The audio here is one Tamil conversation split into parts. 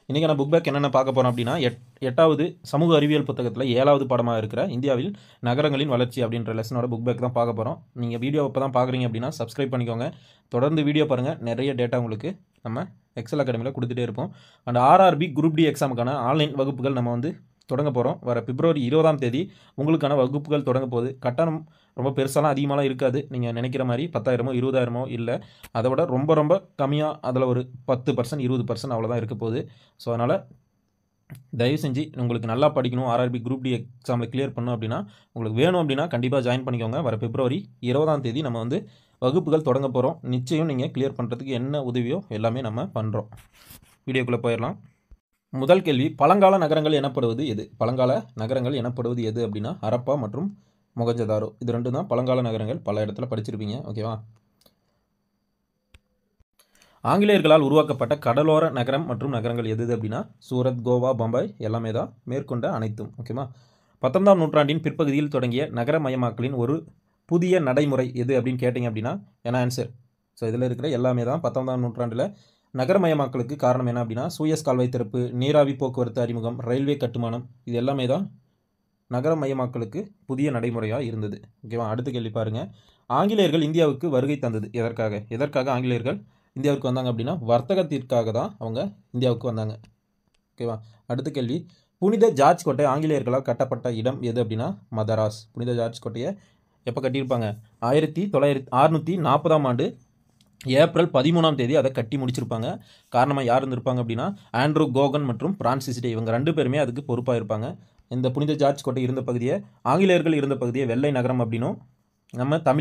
இன்றைக்கான புக் பேக் என்னென்ன பார்க்க போகிறோம் அப்படின்னா, எட்டாவது சமூக அறிவியல் புத்தகத்தில் 7வது பாடமாக இருக்கிற இந்தியாவில் நகரங்களின் வளர்ச்சி அப்படின்ற லெசனோட புக் பேக் தான் பார்க்க போகிறோம். நீங்கள் வீடியோ இப்போ தான் பார்க்குறீங்க அப்படின்னா சப்ஸ்கிரைப் பண்ணிக்கோங்க. தொடர்ந்து வீடியோ பாருங்கள். நிறைய டேட்டா உங்களுக்கு நம்ம எக்ஸல் அகாடமியில் கொடுத்துட்டே இருப்போம். அண்ட் ஆர்ஆர்பி குரூப் டி எக்ஸாமுக்கான ஆன்லைன் வகுப்புகள் நம்ம வந்து தொடங்க போகிறோம். வர பிப்ரவரி 20ஆம் தேதி உங்களுக்கான வகுப்புகள் தொடங்க போகுது. கட்டணம் ரொம்ப பெருசாலாம் அதிகமாகலாம் இருக்காது. நீங்கள் நினைக்கிற மாதிரி 10,000 20,000 இல்லை, அதை விட ரொம்ப ரொம்ப கம்மியாக அதில் ஒரு 10% 20% அவ்வளோதான் இருக்க போகுது. ஸோ அதனால் தயவு செஞ்சு உங்களுக்கு நல்லா படிக்கணும், ஆர்ஆர்பி குரூப் டி எக்ஸாமில் கிளியர் பண்ணணும் அப்படின்னா உங்களுக்கு வேணும் அப்படின்னா கண்டிப்பாக ஜாயின் பண்ணிக்கோங்க. வர பிப்ரவரி 20ஆம் தேதி நம்ம வந்து வகுப்புகள் தொடங்க போகிறோம். நிச்சயம் நீங்கள் கிளியர் பண்ணுறதுக்கு என்ன உதவியோ எல்லாமே நம்ம பண்ணுறோம். வீடியோக்குள்ளே போயிடலாம். முதல் கேள்வி, பழங்கால நகரங்கள் எனப்படுவது எது? பழங்கால நகரங்கள் எனப்படுவது எது அப்படின்னா ஹரப்பா மற்றும் மொகஞ்சதாரோ. இது ரெண்டும் தான் பழங்கால நகரங்கள். பல இடத்துல படிச்சிருப்பீங்க. ஓகேவா? ஆங்கிலேயர்களால் உருவாக்கப்பட்ட கடலோர நகரம் மற்றும் நகரங்கள் எது அப்படின்னா சூரத், கோவா, பம்பாய் எல்லாமே தான் மேற்கொண்ட அனைத்தும். ஓகேவா? 19ஆம் நூற்றாண்டின் பிற்பகுதியில் தொடங்கிய நகரமயமாக்கலின் ஒரு புதிய நடைமுறை எது அப்படின்னு கேட்டிங்க அப்படின்னா என்ன ஆன்சர்? ஸோ இதில் இருக்கிற எல்லாமே தான் 19ஆம் நூற்றாண்டில் நகரமயமாக்கலுக்கு காரணம் என்ன அப்படின்னா சூயஸ் கால்வாய் திறப்பு, நீராவி போக்குவரத்து அறிமுகம், ரயில்வே கட்டுமானம், இது எல்லாமே தான் நகரமயமாக்கலுக்கு புதிய நடைமுறையாக இருந்தது. ஓகேவா? அடுத்த கேள்வி பாருங்கள். ஆங்கிலேயர்கள் இந்தியாவுக்கு வருகை தந்தது எதற்காக ஆங்கிலேயர்கள் இந்தியாவுக்கு வந்தாங்க அப்படின்னா வர்த்தகத்திற்காக தான் அவங்க இந்தியாவுக்கு வந்தாங்க. ஓகேவா? அடுத்த கேள்வி, புனித ஜார்ஜ் கோட்டை ஆங்கிலேயர்களால் கட்டப்பட்ட இடம் எது அப்படின்னா மதராஸ். புனித ஜார்ஜ் கோட்டையை எப்போ கட்டியிருப்பாங்க? 1640ஆம் ஆண்டு ஏப்ரல் 13ஆம் தேதி அதை கட்டி முடிச்சிருப்பாங்க. காரணமாக யார் இருந்திருப்பாங்க அப்படின்னா ஆண்ட்ரூ கோகன் மற்றும் பிரான்சிஸ் டே, இவங்க 2 பேருமே அதுக்கு பொறுப்பாக இருப்பாங்க. இந்த புனித ஜார்ஜ் கோட்டை இருந்த பகுதியை, ஆங்கிலேயர்கள் இருந்த பகுதியை வெள்ளை நகரம் அப்படின்னும், நம்ம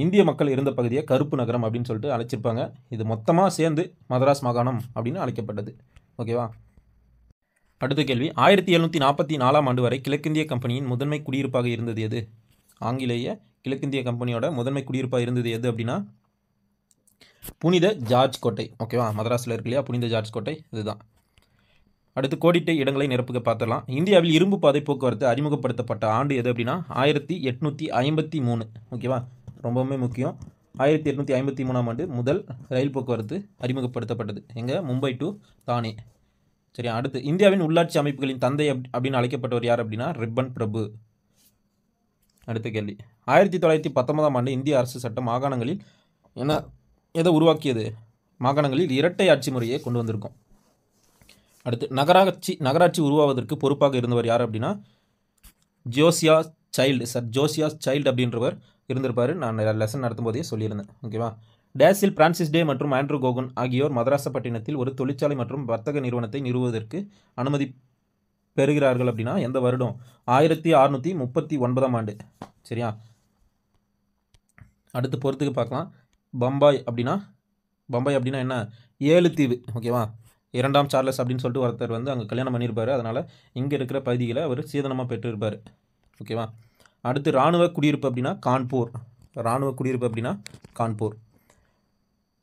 இந்திய மக்கள் இருந்த பகுதியை கருப்பு நகரம் அப்படின்னு சொல்லிட்டு அழைச்சிருப்பாங்க. இது மொத்தமாக சேர்ந்து மதராஸ் மாகாணம் அப்படின்னு அழைக்கப்பட்டது. ஓகேவா? அடுத்த கேள்வி, 1744ஆம் ஆண்டு வரை கிழக்கிந்திய கம்பெனியின் முதன்மை குடியிருப்பாக இருந்தது எது? ஆங்கிலேய கிழக்கிந்திய கம்பெனியோட முதன்மை குடியிருப்பாக இருந்தது எது அப்படின்னா புனித ஜார்ஜ் கோட்டை. ஓகேவா? மதராஸில் இருக்கு இல்லையா புனித ஜார்ஜ் கோட்டை, இதுதான். அடுத்து கோடிட்ட இடங்களை நிரப்புக பார்த்துடலாம். இந்தியாவில் இரும்பு பாதை போக்குவரத்து அறிமுகப்படுத்தப்பட்ட ஆண்டு எது அப்படின்னா 1853. ஓகேவா? ரொம்பவுமே முக்கியம். 1853ஆம் ஆண்டு முதல் ரயில் போக்குவரத்து அறிமுகப்படுத்தப்பட்டது. எங்கே? மும்பை டு தானே. சரியா? அடுத்து இந்தியாவின் உள்ளாட்சி அமைப்புகளின் தந்தை அப்படின்னு அழைக்கப்பட்டவர் யார் அப்படின்னா ரிப்பன் பிரபு. அடுத்த கேள்வி, 1919ஆம் ஆண்டு இந்திய அரசு சட்டம் மாகாணங்களில் எதை உருவாக்கியது? மாகாணங்களில் இரட்டை ஆட்சி முறையை கொண்டு வந்திருக்கும். அடுத்து நகராட்சி உருவாவதற்கு பொறுப்பாக இருந்தவர் யார் அப்படின்னா ஜோசியாஸ் சைல்டு அப்படின்றவர் இருந்திருப்பார். நான் லெசன் நடத்தும் போதே சொல்லியிருந்தேன். ஓகேவா? டேஸில் பிரான்சிஸ் டே மற்றும் ஆண்ட்ரூ கோகன் ஆகியோர் மதராசப்பட்டினத்தில் ஒரு தொழிற்சாலை மற்றும் வர்த்தக நிறுவனத்தை நிறுவுவதற்கு அனுமதி பெறுகிறார்கள் அப்படின்னா எந்த வருடம்? 1639ஆம் ஆண்டு. சரியா? அடுத்து பொறுத்துக்கு பார்க்கலாம். பம்பாய் அப்படின்னா என்ன? 7 தீவு. ஓகேவா? 2ஆம் சார்லஸ் அப்படின்னு சொல்லிட்டு ஒருத்தர் வந்து அங்கே கல்யாணம் பண்ணியிருப்பார். அதனால் இங்கே இருக்கிற பகுதிகளை அவர் சீதனமாக பெற்றிருப்பார். ஓகேவா? அடுத்து இராணுவ குடியிருப்பு அப்படின்னா கான்பூர்.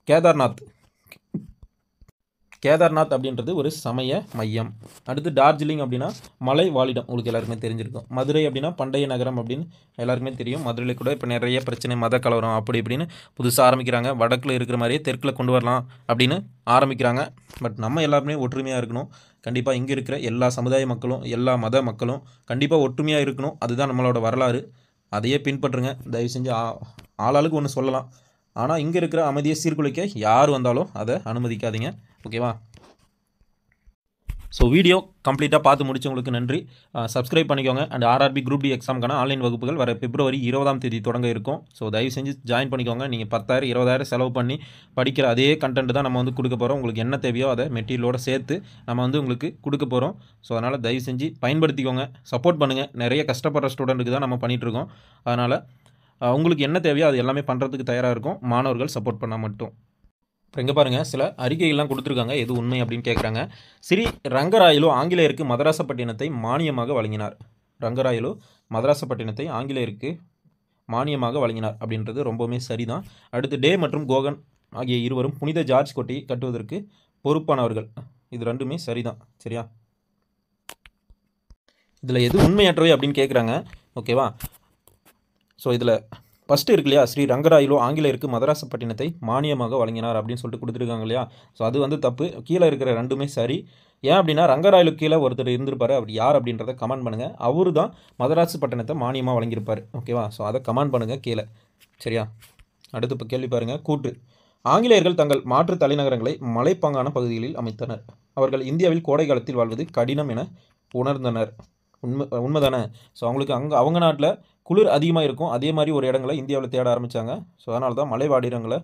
கேதார்நாத் அப்படின்றது ஒரு சமய மையம். அடுத்து டார்ஜிலிங் அப்படின்னா மலை வாழிடம், உங்களுக்கு எல்லாருக்குமே தெரிஞ்சிருக்கும். மதுரை அப்படின்னா பண்டைய நகரம் அப்படின்னு எல்லாருக்குமே தெரியும். மதுரையில் கூட இப்போ நிறைய பிரச்சனை, மத கலவரம் அப்படி இப்படின்னு புதுசாக ஆரம்பிக்கிறாங்க. வடக்கில் இருக்கிற மாதிரியே தெற்கில் கொண்டு வரலாம் அப்படின்னு ஆரம்பிக்கிறாங்க. பட் நம்ம எல்லாருமே ஒற்றுமையாக இருக்கணும். கண்டிப்பாக இங்கே இருக்கிற எல்லா சமுதாய மக்களும் எல்லா மத மக்களும் கண்டிப்பாக ஒற்றுமையாக இருக்கணும். அதுதான் நம்மளோட வரலாறு. அதையே பின்பற்றுங்க. தயவு செஞ்சு ஆளாளுக்கு ஒன்று சொல்லலாம், ஆனால் இங்கே இருக்கிற அமைதியை சீர்குலைக்க யார் வந்தாலும் அதை அனுமதிக்காதீங்க. ஓகேவா? ஸோ வீடியோ கம்ப்ளீட்டாக பார்த்து முடிச்சவங்களுக்கு நன்றி. சப்ஸ்கிரைப் பண்ணிக்கோங்க. அண்ட் ஆர்ஆர்பி குரூப் டி எக்ஸாமுக்கான ஆன்லைன் வகுப்புகள் வர பிப்ரவரி 20ஆம் தேதி தொடங்க இருக்கும். ஸோ தயவு செஞ்சு ஜாயின் பண்ணிக்கோங்க. நீங்கள் 10,000 20,000 செலவு பண்ணி படிக்கிற அதே கண்டென்ட் தான் நம்ம வந்து கொடுக்க போகிறோம். உங்களுக்கு என்ன தேவையோ அதை மெட்டீரியலோடு சேர்த்து நம்ம வந்து உங்களுக்கு கொடுக்க போகிறோம். ஸோ அதனால் தயவு செஞ்சு பயன்படுத்திக்கோங்க, சப்போர்ட் பண்ணுங்கள். நிறைய கஷ்டப்படுற ஸ்டூடெண்ட்டுக்கு தான் நம்ம பண்ணிகிட்ருக்கோம். அதனால் உங்களுக்கு என்ன தேவையோ அது எல்லாமே பண்ணுறதுக்கு தயாராக இருக்கும். மாணவர்கள் சப்போர்ட் பண்ணால் மட்டும். இப்போ இங்கே பாருங்கள், சில அறிக்கைகள்லாம் கொடுத்துருக்காங்க. எது உண்மை அப்படின்னு கேட்குறாங்க. ஸ்ரீ ரங்கராயலு ஆங்கிலேயருக்கு மதராசப்பட்டினத்தை மானியமாக வழங்கினார். ரங்கராயலு மதராசப்பட்டினத்தை ஆங்கிலேயருக்கு மானியமாக வழங்கினார் அப்படின்றது ரொம்பவுமே சரிதான். அடுத்து டே மற்றும் கோகன் ஆகிய இருவரும் புனித ஜார்ஜ் கோட்டையை கட்டுவதற்கு பொறுப்பானவர்கள். இது ரெண்டுமே சரிதான். சரியா? இதில் எது உண்மையற்றவை அப்படின்னு கேட்குறாங்க. ஓகேவா? ஸோ இதில் ஃபஸ்ட்டு இருக்கு இல்லையா, ஸ்ரீ ரங்கராயலு ஆங்கிலேயருக்கு மதராசப்பட்டினத்தை மானியமாக வழங்கினார் அப்படின்னு சொல்லிட்டு கொடுத்துருக்காங்க இல்லையா. ஸோ அது வந்து தப்பு. கீழே இருக்கிற ரெண்டுமே சரி. ஏன் அப்படின்னா ரங்கராயலுக்கு கீழே ஒருத்தர் இருந்திருப்பார். அப்படி யார் அப்படின்றத கமெண்ட் பண்ணுங்கள். அவரு தான் மதராசு பட்டினத்தை மானியமாக வழங்கியிருப்பார். ஓகேவா. ஸோ அதை கமெண்ட் பண்ணுங்கள் கீழே. சரியா. அடுத்து இப்போ கேள்வி பாருங்கள். கூற்று. ஆங்கிலேயர்கள் தங்கள் மாற்று தலைநகரங்களை மலைப்பாங்கான பகுதிகளில் அமைத்தனர். அவர்கள் இந்தியாவில் கோடை காலத்தில் வாழ்வது கடினம் என உணர்ந்தனர். உண்மைதானே. ஸோ அவங்களுக்கு அவங்க நாட்டில் குளிர் அதிகமாக இருக்கும். அதே மாதிரி ஒரு இடங்களை இந்தியாவில் தேட ஆரம்பித்தாங்க. ஸோ அதனால தான் மலைவாழிடங்களை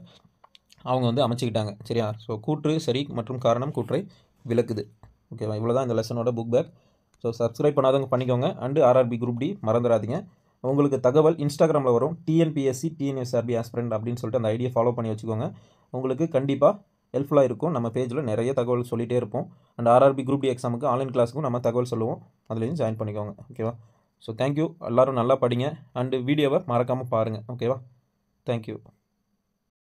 அவங்க வந்து அமைச்சிக்கிட்டாங்க. சரியா. ஸோ கூற்று சரி மற்றும் காரணம் கூற்றை விளக்குது. ஓகேவா. இவ்வளோ தான் இந்த லெசனோட புக் பேக். ஸோ சப்ஸ்கிரைப் பண்ணாதவங்க பண்ணிக்கோங்க. அண்டு ஆர்ஆர்பி குரூப் டி மறந்துடாதீங்க. உங்களுக்கு தகவல் இன்ஸ்டாகிராமில் வரும். டிஎன்பிஎஸ்சி டிஎன்எஸ்ஆர்பி ஆஸ்பிரண்ட் அப்படின்னு சொல்லிட்டு அந்த ஐடியை ஃபாலோ பண்ணி வச்சுக்கோங்க. உங்களுக்கு கண்டிப்பாக ஹெல்ப்ஃபுல்லாக இருக்கும். நம்ம பேஜில் நிறைய தகவல் சொல்லிகிட்டே இருப்போம். அண்ட் ஆர்ஆர்பி குரூப் டி எக்ஸாமுக்கு ஆன்லைன் கிளாஸுக்கும் நம்ம தகவல் சொல்லுவோம். அதுலேயும் ஜாயின் பண்ணிக்கோங்க. ஓகேவா. So thank you. எல்லோரும் நல்லா படிங்க. அண்டு வீடியோவை மறக்காமல் பாருங்கள். ஓகேவா. தேங்க்யூ.